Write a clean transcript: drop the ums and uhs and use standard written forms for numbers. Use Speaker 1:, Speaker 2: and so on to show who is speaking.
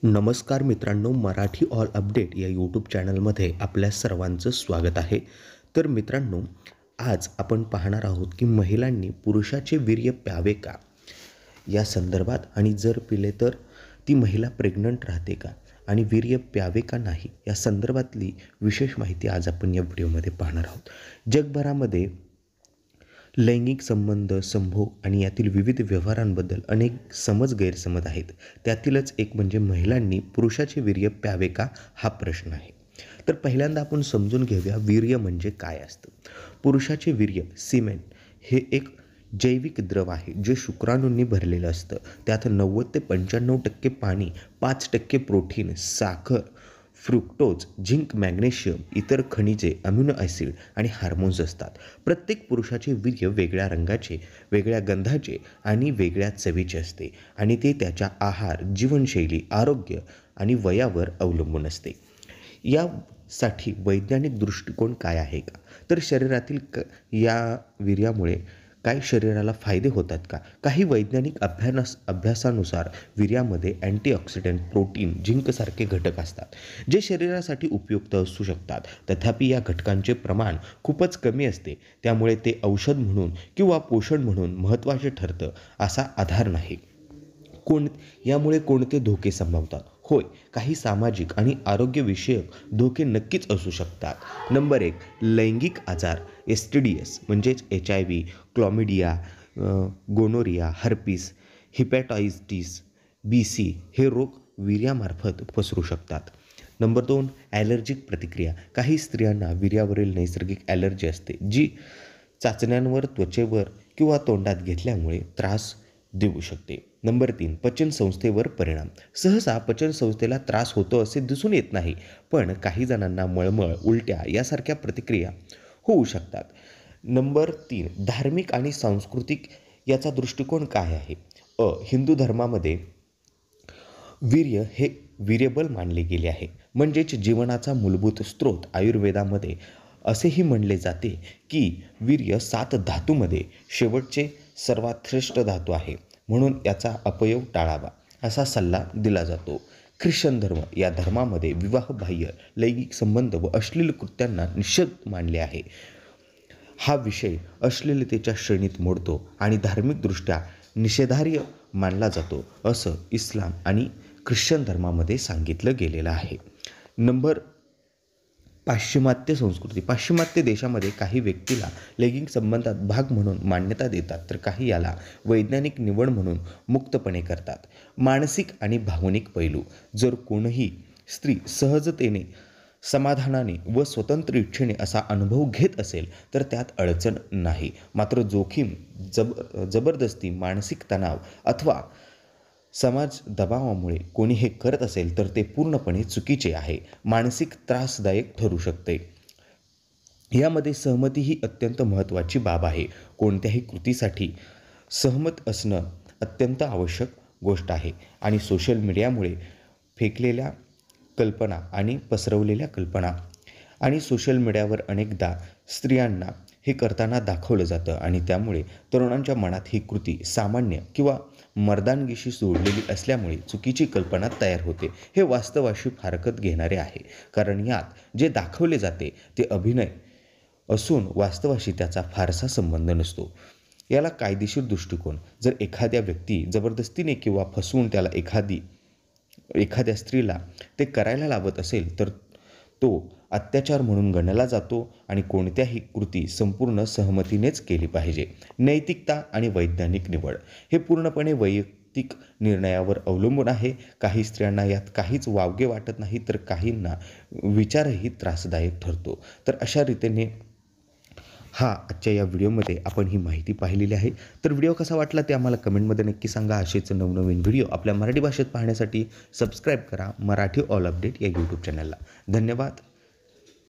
Speaker 1: नमस्कार मित्रांनो, Marathi all update या यूट्यूब चॅनलमध्ये आपल्या सर्वांचं स्वागत आहे. तर मित्रांनो, आज आपण पाहणार आहोत की महिलांनी पुरुषाचे वीर्य प्यावे का या संदर्भात, आणि जर पिले तर ती महिला प्रेग्नंट राहते का, आणि वीर्य प्यावे का नाही या संदर्भातली विशेष माहिती आज आपण या व्हिडिओमध्ये पाहणार आहोत. जगभरामध्ये लैंगिक संबंध, संभोग आणि यातील विविध व्यवहारांबद्दल अनेक गैरसमज आहेत. त्यातीलच एक म्हणजे महिलांनी पुरुषाचे वीर्य प्यावे का हा प्रश्न आहे. तर पहिल्यांदा आपण समजून घेऊया वीर्य म्हणजे काय असतं. पुरुषाचे वीर्य सिमेन हे एक जैविक द्रव आहे जे शुक्राणूंनी भरलेलं असतं. त्यात 90 ते 95% पाणी, 5% प्रोटीन, साखर, फ्रुक्टोज, झिंक, मॅग्नेशियम, इतर खनिजे, अमिनो ॲसिड आणि हार्मोन्स असतात. प्रत्येक पुरुषाचे वीर्य वेगळ्या रंगाचे, वेगळ्या गंधाचे आणि वेगळ्या चवीचे असते, आणि ते त्याच्या आहार, जीवनशैली, आरोग्य आणि वयावर अवलंबून असते. यासाठी वैज्ञानिक दृष्टिकोन काय आहे का, तर शरीरातील या वीर्यामुळे काही शरीराला फायदे होतात का. काही वैज्ञानिक अभ्यासानुसार वीर्यामध्ये अँटीऑक्सिडंट, प्रोटीन, झिंकसारखे घटक असतात जे शरीरासाठी उपयुक्त असू शकतात. तथापि या घटकांचे प्रमाण खूपच कमी असते, त्यामुळे ते औषध म्हणून किंवा पोषण म्हणून महत्त्वाचे ठरतं असा आधार नाही. यामुळे कोणते धोके संभवतात? होय, काही सामाजिक आणि आरोग्यविषयक धोके नक्कीच असू शकतात. नंबर 1, लैंगिक आजार, STDs म्हणजेच HIV, chlamydia, gonorrhoea, herpes, hepatitis BC हे रोग वीर्यामार्फत पसरू शकतात. नंबर 2, ॲलर्जिक प्रतिक्रिया. काही स्त्रियांना वीर्यावरील नैसर्गिक ॲलर्जी असते, जी चाचण्यांवर, त्वचेवर किंवा तोंडात घेतल्यामुळे त्रास देऊ शकते. नंबर 3, पचनसंस्थेवर परिणाम. सहसा पचनसंस्थेला त्रास होतो असे दिसून येत नाही, पण काही जणांना मळमळ, उलट्या यासारख्या प्रतिक्रिया होऊ शकतात. नंबर 3, धार्मिक आणि सांस्कृतिक याचा दृष्टिकोन काय आहे? हिंदू धर्मामध्ये वीर्य हे वीर्यबल मानले गेले आहे, म्हणजेच जीवनाचा मूलभूत स्रोत. आयुर्वेदामध्ये असेही म्हणले जाते की वीर्य 7 धातूमध्ये शेवटचे सर्वात श्रेष्ठ धातू आहे, म्हणून याचा अपयोग टाळावा असा सल्ला दिला जातो. ख्रिश्चन धर्म या धर्मामध्ये विवाहबाह्य लैंगिक संबंध व अश्लील कृत्यांना निषेध मानले आहे. हा विषय अश्लीलतेच्या श्रेणीत मोडतो आणि धार्मिकदृष्ट्या निषेधार्ह मानला जातो असं इस्लाम आणि ख्रिश्चन धर्मामध्ये सांगितलं गेलेलं आहे. नंबर, पाश्चिमात्य संस्कृती. पाश्चिमात्य देशामध्ये काही व्यक्तीला लैंगिक संबंधात भाग म्हणून मान्यता देतात, तर काही याला वैज्ञानिक निवड म्हणून मुक्तपणे करतात. मानसिक आणि भावनिक पैलू. जर कोणीही स्त्री सहजतेने, समाधानाने व स्वतंत्र इच्छेने असा अनुभव घेत असेल तर त्यात अडचण नाही. मात्र जोखीम, जबरदस्ती, मानसिक तणाव अथवा समाज दबावामुळे कोणी हे करत असेल तर ते पूर्णपणे चुकीचे आहे, मानसिक त्रासदायक ठरू शकते. यामध्ये सहमती ही अत्यंत महत्त्वाची बाब आहे. कोणत्याही कृतीसाठी सहमत असणं अत्यंत आवश्यक गोष्ट आहे, आणि सोशल मीडियामुळे फेकलेल्या कल्पना आणि पसरवलेल्या कल्पना आणि सोशल मीडियावर अनेकदा स्त्रियांना हे करताना दाखवलं जातं, आणि त्यामुळे तरुणांच्या मनात ही कृती सामान्य किंवा मर्दानगीशी जोडलेली असल्यामुळे चुकीची कल्पना तयार होते. हे वास्तवाशी फारकत घेणारे आहे, कारण यात जे दाखवले जाते ते अभिनय असून वास्तवाशी त्याचा फारसा संबंध नसतो. याला कायदेशीर दृष्टिकोन. जर एखाद्या व्यक्ती जबरदस्तीने किंवा फसवून त्याला एखाद्या स्त्रीला ते करायला लावत असेल तर तो अत्याचार म्हणून गणला जातो, आणि कोणत्याही कृती संपूर्ण सहमतीनेच केली पाहिजे. नैतिकता आणि वैज्ञानिक निवड. हे पूर्णपणे वैयक्तिक निर्णयावर अवलंबून आहे. काही स्त्रियांना यात काहीच वावगे वाटत नाही, तर काहींना विचारही त्रासदायक ठरतो. तर अशा रीतीने आजच्या या व्हिडिओमध्ये आपण ही माहिती पाहिलेली आहे. तर व्हिडिओ कसा वाटला ते आम्हाला कमेंटमध्ये नक्की सांगा. असेच नवनवीन व्हिडिओ आपल्या मराठी भाषेत पाहण्यासाठी सबस्क्राईब करा मराठी ऑल अपडेट या यूट्यूब चॅनलला. धन्यवाद.